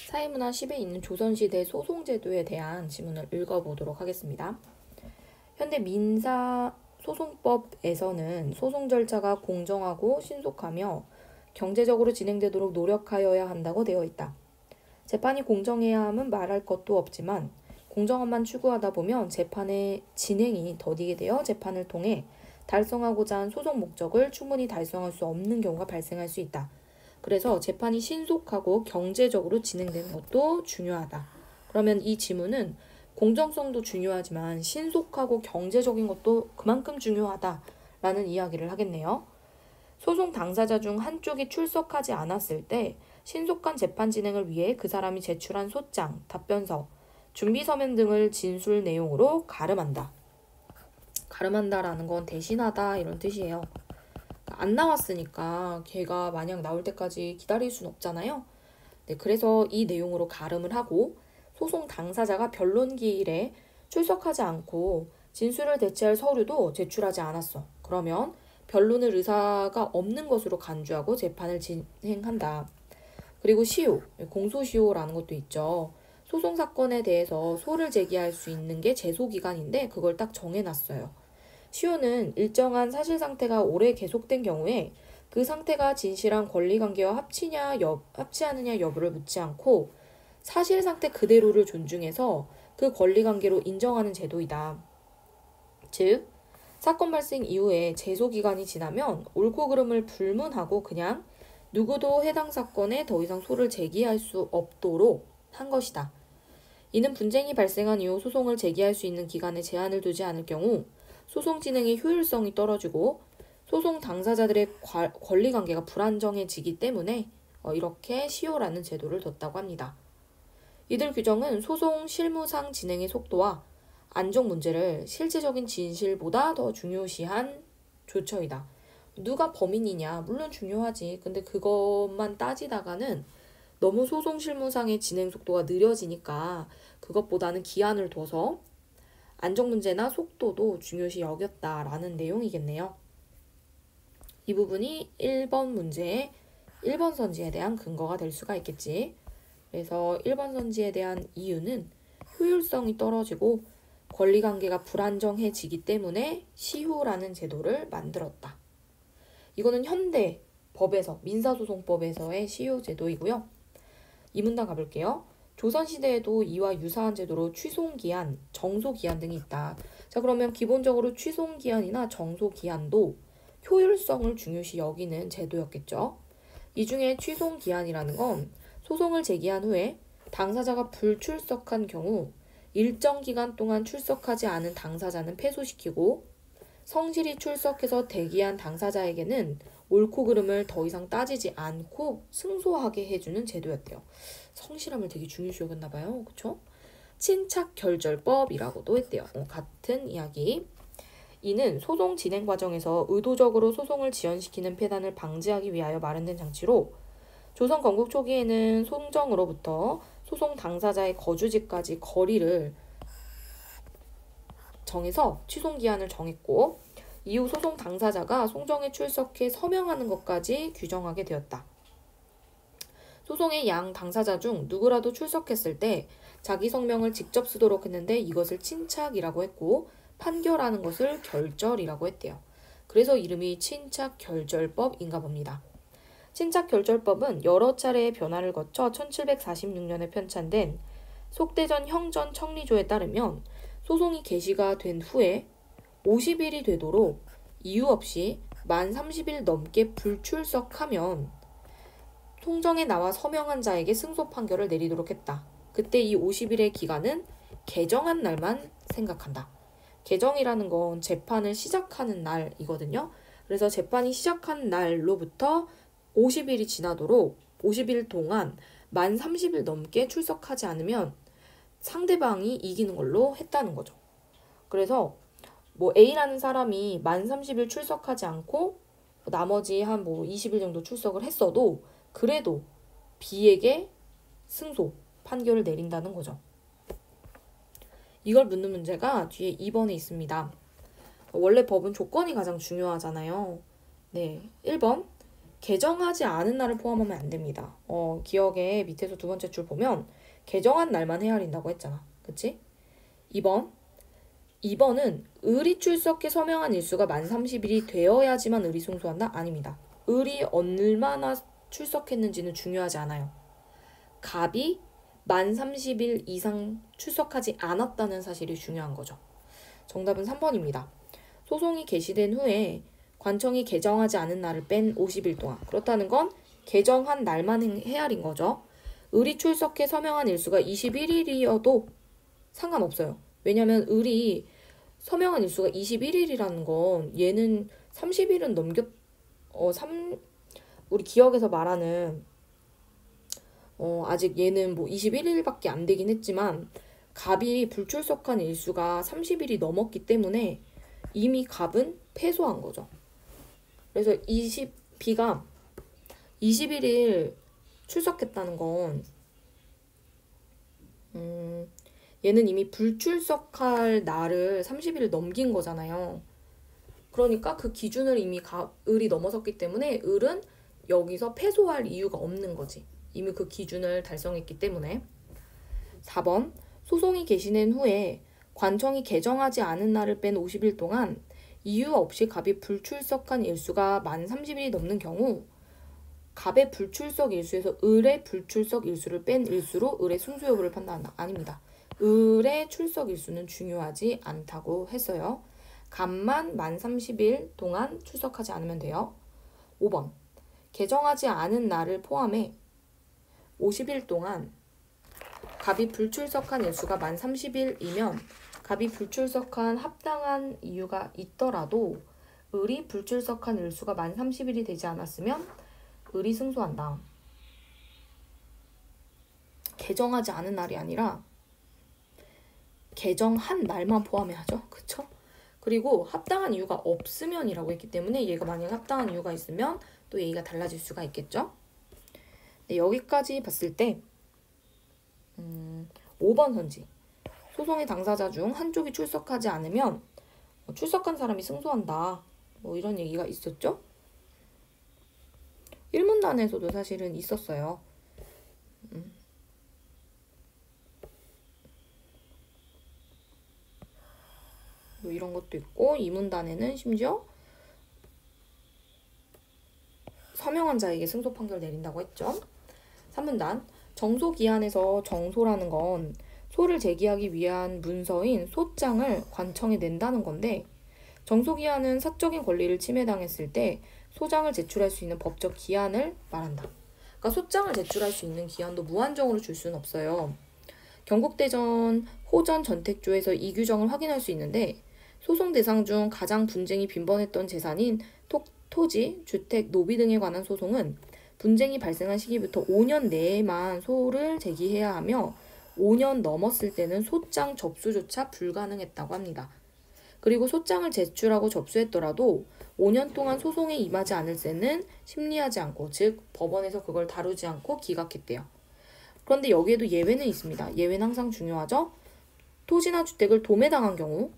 사회문화 10에 있는 조선시대 소송제도에 대한 지문을 읽어보도록 하겠습니다. 현대 민사소송법에서는 소송 절차가 공정하고 신속하며 경제적으로 진행되도록 노력하여야 한다고 되어 있다. 재판이 공정해야 함은 말할 것도 없지만 공정함만 추구하다 보면 재판의 진행이 더디게 되어 재판을 통해 달성하고자 한 소송 목적을 충분히 달성할 수 없는 경우가 발생할 수 있다. 그래서 재판이 신속하고 경제적으로 진행되는 것도 중요하다. 그러면 이 지문은 공정성도 중요하지만 신속하고 경제적인 것도 그만큼 중요하다라는 이야기를 하겠네요. 소송 당사자 중 한쪽이 출석하지 않았을 때 신속한 재판 진행을 위해 그 사람이 제출한 소장, 답변서, 준비서면 등을 진술 내용으로 가름한다. 가름한다라는 건 대신하다 이런 뜻이에요. 안 나왔으니까 걔가 만약 나올 때까지 기다릴 순 없잖아요. 네, 그래서 이 내용으로 가름을 하고 소송 당사자가 변론기일에 출석하지 않고 진술을 대체할 서류도 제출하지 않았어. 그러면 변론의 의사가 없는 것으로 간주하고 재판을 진행한다. 그리고 시효, 공소시효라는 것도 있죠. 소송 사건에 대해서 소를 제기할 수 있는 게 제소기간인데 그걸 딱 정해놨어요. 시효는 일정한 사실 상태가 오래 계속된 경우에 그 상태가 진실한 권리관계와 합치하느냐 여부를 묻지 않고 사실 상태 그대로를 존중해서 그 권리관계로 인정하는 제도이다. 즉, 사건 발생 이후에 제소기간이 지나면 옳고 그름을 불문하고 그냥 누구도 해당 사건에 더 이상 소를 제기할 수 없도록 한 것이다. 이는 분쟁이 발생한 이후 소송을 제기할 수 있는 기간에 제한을 두지 않을 경우 소송 진행의 효율성이 떨어지고 소송 당사자들의 권리관계가 불안정해지기 때문에 이렇게 시효라는 제도를 뒀다고 합니다. 이들 규정은 소송 실무상 진행의 속도와 안정 문제를 실제적인 진실보다 더 중요시한 조처이다. 누가 범인이냐 물론 중요하지. 근데 그것만 따지다가는 너무 소송 실무상의 진행 속도가 느려지니까 그것보다는 기한을 둬서 안정 문제나 속도도 중요시 여겼다라는 내용이겠네요. 이 부분이 1번 문제의 1번 선지에 대한 근거가 될 수가 있겠지. 그래서 1번 선지에 대한 이유는 효율성이 떨어지고 권리관계가 불안정해지기 때문에 시효라는 제도를 만들었다. 이거는 현대 법에서 민사소송법에서의 시효 제도이고요. 이 문단 가볼게요. 조선시대에도 이와 유사한 제도로 취소기한, 정소기한 등이 있다. 자, 그러면 기본적으로 취소기한이나 정소기한도 효율성을 중요시 여기는 제도였겠죠. 이 중에 취소기한이라는 건 소송을 제기한 후에 당사자가 불출석한 경우 일정 기간 동안 출석하지 않은 당사자는 패소시키고 성실히 출석해서 대기한 당사자에게는 옳고 그름을 더 이상 따지지 않고 승소하게 해주는 제도였대요. 성실함을 되게 중요시 여겼나 봐요. 그쵸? 친착결절법이라고도 했대요. 같은 이야기. 이는 소송 진행 과정에서 의도적으로 소송을 지연시키는 폐단을 방지하기 위하여 마련된 장치로 조선 건국 초기에는 송정으로부터 소송 당사자의 거주지까지 거리를 정해서 취소기한을 정했고 이후 소송 당사자가 송정에 출석해 서명하는 것까지 규정하게 되었다. 소송의 양 당사자 중 누구라도 출석했을 때 자기 성명을 직접 쓰도록 했는데 이것을 친착이라고 했고 판결하는 것을 결절이라고 했대요. 그래서 이름이 친착결절법인가 봅니다. 친착결절법은 여러 차례의 변화를 거쳐 1746년에 편찬된 속대전 형전 청리조에 따르면 소송이 개시가 된 후에 50일이 되도록 이유 없이 만 30일 넘게 불출석하면 송정에 나와 서명한 자에게 승소 판결을 내리도록 했다. 그때 이 50일의 기간은 개정한 날만 생각한다. 개정이라는 건 재판을 시작하는 날이거든요. 그래서 재판이 시작한 날로부터 50일이 지나도록 50일 동안 만 30일 넘게 출석하지 않으면 상대방이 이기는 걸로 했다는 거죠. 그래서 뭐 A라는 사람이 만 30일 출석하지 않고 나머지 한 20일 정도 출석을 했어도 그래도 B에게 승소 판결을 내린다는 거죠. 이걸 묻는 문제가 뒤에 2번에 있습니다. 원래 법은 조건이 가장 중요하잖아요. 네, 1번 개정하지 않은 날을 포함하면 안 됩니다. 기억에 밑에서 두 번째 줄 보면 개정한 날만 헤아린다고 했잖아. 그치? 2번은 을이 출석해 서명한 일수가 만 30일이 되어야지만 을이 승소한다? 아닙니다. 을이 얼마나 출석했는지는 중요하지 않아요. 갑이 만 30일 이상 출석하지 않았다는 사실이 중요한 거죠. 정답은 3번입니다. 소송이 개시된 후에 관청이 개정하지 않은 날을 뺀 50일 동안. 그렇다는 건 개정한 날만 헤아린 거죠. 을이 출석해 서명한 일수가 21일이어도 상관없어요. 왜냐면 을이 서명한 일수가 21일이라는 건 얘는 30일은 우리 기억에서 말하는 아직 얘는 뭐 21일밖에 안 되긴 했지만 갑이 불출석한 일수가 30일이 넘었기 때문에 이미 갑은 패소한 거죠. 그래서 B가 21일 출석했다는 건 얘는 이미 불출석할 날을 30일을 넘긴 거잖아요. 그러니까 그 기준을 이미 을이 넘어섰기 때문에 을은 여기서 패소할 이유가 없는 거지. 이미 그 기준을 달성했기 때문에. 4번 소송이 개시된 후에 관청이 개정하지 않은 날을 뺀 50일 동안 이유 없이 갑이 불출석한 일수가 만 30일이 넘는 경우 갑의 불출석 일수에서 을의 불출석 일수를 뺀 일수로 을의 승소 여부를 판단한다. 아닙니다. 을의 출석 일수는 중요하지 않다고 했어요. 갑만 만 30일 동안 출석하지 않으면 돼요. 5번 개정하지 않은 날을 포함해 50일 동안 갑이 불출석한 일수가 만 30일이면 갑이 불출석한 합당한 이유가 있더라도 을이 불출석한 일수가 만 30일이 되지 않았으면 을이 승소한다. 개정하지 않은 날이 아니라 개정한 날만 포함해야죠. 그쵸? 그리고 합당한 이유가 없으면이라고 했기 때문에 얘가 만약에 합당한 이유가 있으면 또 얘기가 달라질 수가 있겠죠. 네, 여기까지 봤을 때 5번 선지. 소송의 당사자 중 한쪽이 출석하지 않으면 출석한 사람이 승소한다. 뭐 이런 얘기가 있었죠. 1문단에서도 사실은 있었어요. 뭐 이런 것도 있고 2문단에는 심지어 서명한 자에게 승소 판결 내린다고 했죠. 3문단 정소기한에서 정소라는 건 소를 제기하기 위한 문서인 소장을 관청에 낸다는 건데 정소기한은 사적인 권리를 침해당했을 때 소장을 제출할 수 있는 법적 기한을 말한다. 그러니까 소장을 제출할 수 있는 기한도 무한정으로 줄 수는 없어요. 경국대전 호전 전택조에서 이 규정을 확인할 수 있는데 소송 대상 중 가장 분쟁이 빈번했던 재산인 토지, 주택, 노비 등에 관한 소송은 분쟁이 발생한 시기부터 5년 내에만 소를 제기해야 하며 5년 넘었을 때는 소장 접수조차 불가능했다고 합니다. 그리고 소장을 제출하고 접수했더라도 5년 동안 소송에 임하지 않을 때는 심리하지 않고, 즉 법원에서 그걸 다루지 않고 기각했대요. 그런데 여기에도 예외는 있습니다. 예외는 항상 중요하죠. 토지나 주택을 도매당한 경우,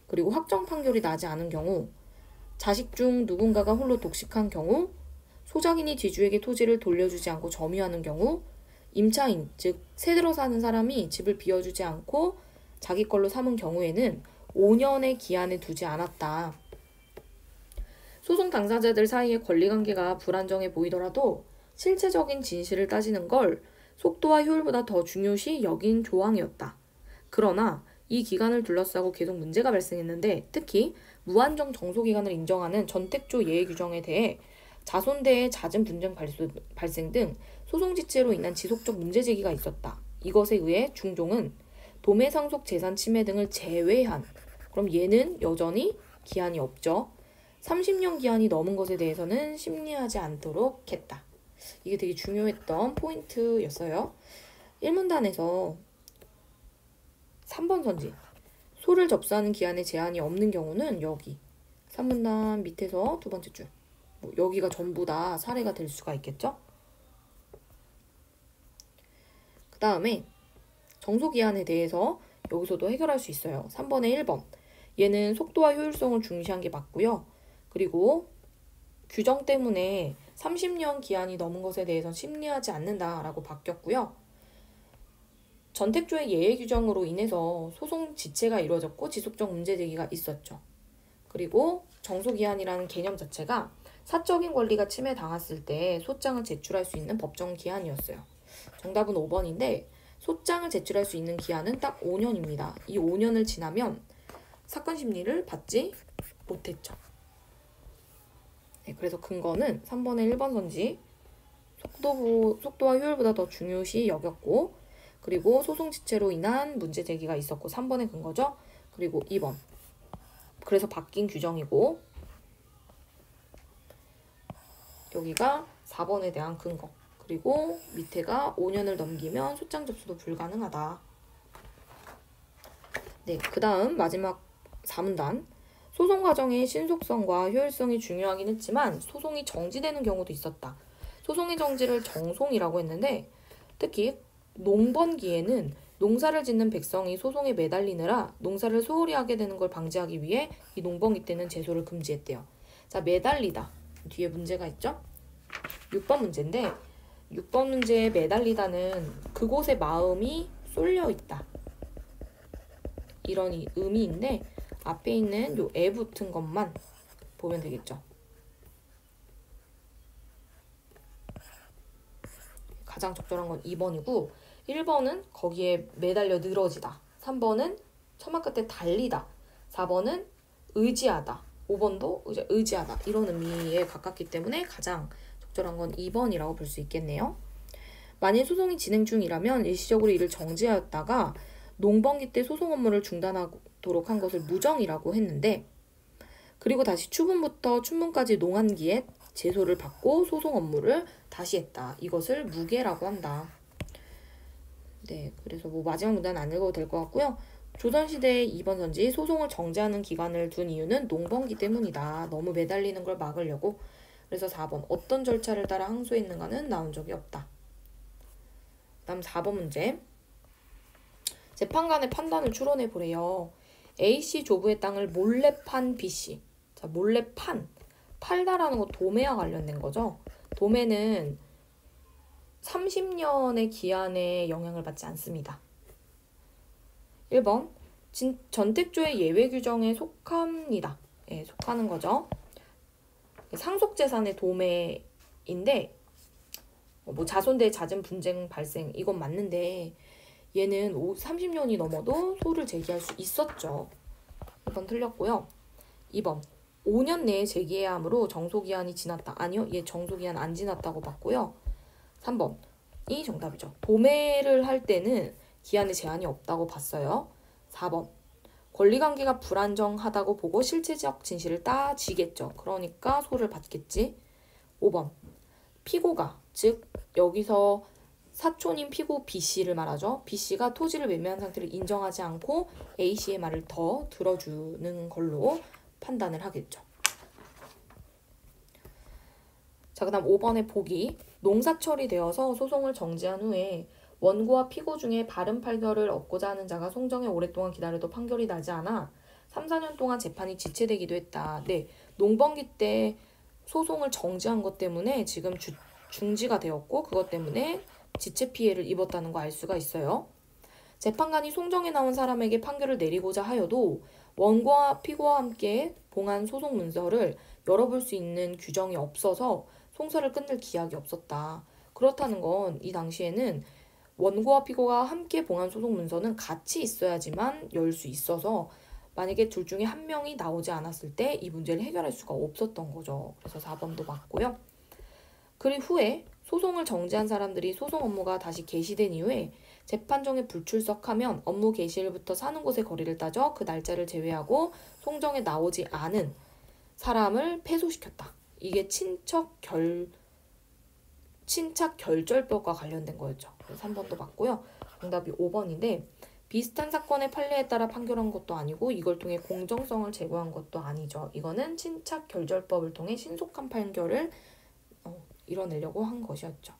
그리고 확정 판결이 나지 않은 경우, 자식 중 누군가가 홀로 독식한 경우, 소작인이 뒤주에게 토지를 돌려주지 않고 점유하는 경우, 임차인, 즉 새들어 사는 사람이 집을 비워주지 않고 자기 걸로 삼은 경우에는 5년의 기한을 두지 않았다. 소송 당사자들 사이의 권리관계가 불안정해 보이더라도 실체적인 진실을 따지는 걸 속도와 효율보다 더 중요시 여긴 조항이었다. 그러나 이 기간을 둘러싸고 계속 문제가 발생했는데 특히 무한정 정소기간을 인정하는 전택조 예외 규정에 대해 자손대의 잦은 분쟁 발생 등 소송지체로 인한 지속적 문제제기가 있었다. 이것에 의해 중종은 도매상속 재산 침해 등을 제외한, 그럼 얘는 여전히 기한이 없죠. 30년 기한이 넘은 것에 대해서는 심리하지 않도록 했다. 이게 되게 중요했던 포인트였어요. 1문단에서 3번 선지. 소를 접수하는 기한에 제한이 없는 경우는 여기 3문단 밑에서 두 번째 줄. 여기가 전부 다 사례가 될 수가 있겠죠? 그 다음에 정소기한에 대해서 여기서도 해결할 수 있어요. 3번에 1번. 얘는 속도와 효율성을 중시한 게 맞고요. 그리고 규정 때문에 30년 기한이 넘은 것에 대해선 심리하지 않는다라고 바뀌었고요. 전택조의 예외 규정으로 인해서 소송 지체가 이루어졌고 지속적 문제 제기가 있었죠. 그리고 정소기한이라는 개념 자체가 사적인 권리가 침해당했을 때 소장을 제출할 수 있는 법정 기한이었어요. 정답은 5번인데 소장을 제출할 수 있는 기한은 딱 5년입니다. 이 5년을 지나면 사건 심리를 받지 못했죠. 네, 그래서 근거는 3번의 1번 선지 속도와 효율보다 더 중요시 여겼고, 그리고 소송 지체로 인한 문제 제기가 있었고 3번의 근거죠. 그리고 2번 그래서 바뀐 규정이고, 여기가 4번에 대한 근거, 그리고 밑에가 5년을 넘기면 소장 접수도 불가능하다. 네, 그 다음 마지막 4문단. 소송 과정의 신속성과 효율성이 중요하긴 했지만 소송이 정지되는 경우도 있었다. 소송의 정지를 정송이라고 했는데, 특히 농번기에는 농사를 짓는 백성이 소송에 매달리느라 농사를 소홀히 하게 되는 걸 방지하기 위해 이 농번기 때는 제소를 금지했대요. 자, 매달리다. 뒤에 문제가 있죠? 6번 문제인데 6번 문제에 매달리다는 그곳의 마음이 쏠려 있다. 이런 의미인데 앞에 있는 요 에 붙은 것만 보면 되겠죠. 가장 적절한 건 2번이고 1번은 거기에 매달려 늘어지다. 3번은 처마 끝에 달리다. 4번은 의지하다. 5번도 이제 의지하다. 이런 의미에 가깝기 때문에 가장 적절한 건 2번이라고 볼 수 있겠네요. 만일 소송이 진행 중이라면 일시적으로 이를 정지하였다가 농번기 때 소송 업무를 중단하도록 한 것을 무정이라고 했는데, 그리고 다시 추분부터 춘문까지 농한기에 제소를 받고 소송 업무를 다시 했다. 이것을 무계라고 한다. 네, 그래서 뭐 마지막 문단은 안 읽어도 될 것 같고요. 조선시대의 2번 선지 소송을 정지하는 기간을 둔 이유는 농번기 때문이다. 너무 매달리는 걸 막으려고. 그래서 4번 어떤 절차를 따라 항소했는가는 나온 적이 없다. 다음 4번 문제. 재판관의 판단을 추론해 보래요. A씨 조부의 땅을 몰래 판 B씨. 자, 몰래 팔다라는 거 도매와 관련된 거죠. 도매는 30년의 기한에 영향을 받지 않습니다. 1번 전택조의 예외 규정에 속합니다. 예, 속하는 거죠. 상속재산의 도매인데 뭐 자손 대 잦은 분쟁 발생 이건 맞는데 얘는 30년이 넘어도 소를 제기할 수 있었죠. 1번 틀렸고요. 2번 5년 내에 제기해야 하므로 정소기한이 지났다. 아니요, 얘 정소기한 안 지났다고 봤고요. 3번이 정답이죠. 도매를 할 때는 기한에 제한이 없다고 봤어요. 4번 권리관계가 불안정하다고 보고 실체적 진실을 따지겠죠. 그러니까 소를 받겠지. 5번 피고가, 즉 여기서 사촌인 피고 B씨를 말하죠. B씨가 토지를 매매한 상태를 인정하지 않고 A씨의 말을 더 들어주는 걸로 판단을 하겠죠. 자, 그 다음 5번의 보기. 농사철이 되어서 소송을 정지한 후에 원고와 피고 중에 바른 판결을 얻고자 하는 자가 송정에 오랫동안 기다려도 판결이 나지 않아 3, 4년 동안 재판이 지체되기도 했다. 네, 농번기 때 소송을 정지한 것 때문에 지금 중지가 되었고 그것 때문에 지체 피해를 입었다는 거 알 수가 있어요. 재판관이 송정에 나온 사람에게 판결을 내리고자 하여도 원고와 피고와 함께 봉한 소송 문서를 열어볼 수 있는 규정이 없어서 송사를 끝낼 기약이 없었다. 그렇다는 건 이 당시에는 원고와 피고가 함께 봉한 소송 문서는 같이 있어야지만 열 수 있어서 만약에 둘 중에 한 명이 나오지 않았을 때 이 문제를 해결할 수가 없었던 거죠. 그래서 4번도 맞고요. 그 후에 소송을 정지한 사람들이 소송 업무가 다시 개시된 이후에 재판정에 불출석하면 업무 개시일부터 사는 곳의 거리를 따져 그 날짜를 제외하고 송정에 나오지 않은 사람을 패소시켰다. 이게 친착결절법과 관련된 거였죠. 3번도 맞고요. 정답이 5번인데 비슷한 사건의 판례에 따라 판결한 것도 아니고 이걸 통해 공정성을 제고한 것도 아니죠. 이거는 친착결절법을 통해 신속한 판결을 이뤄내려고 한 것이었죠.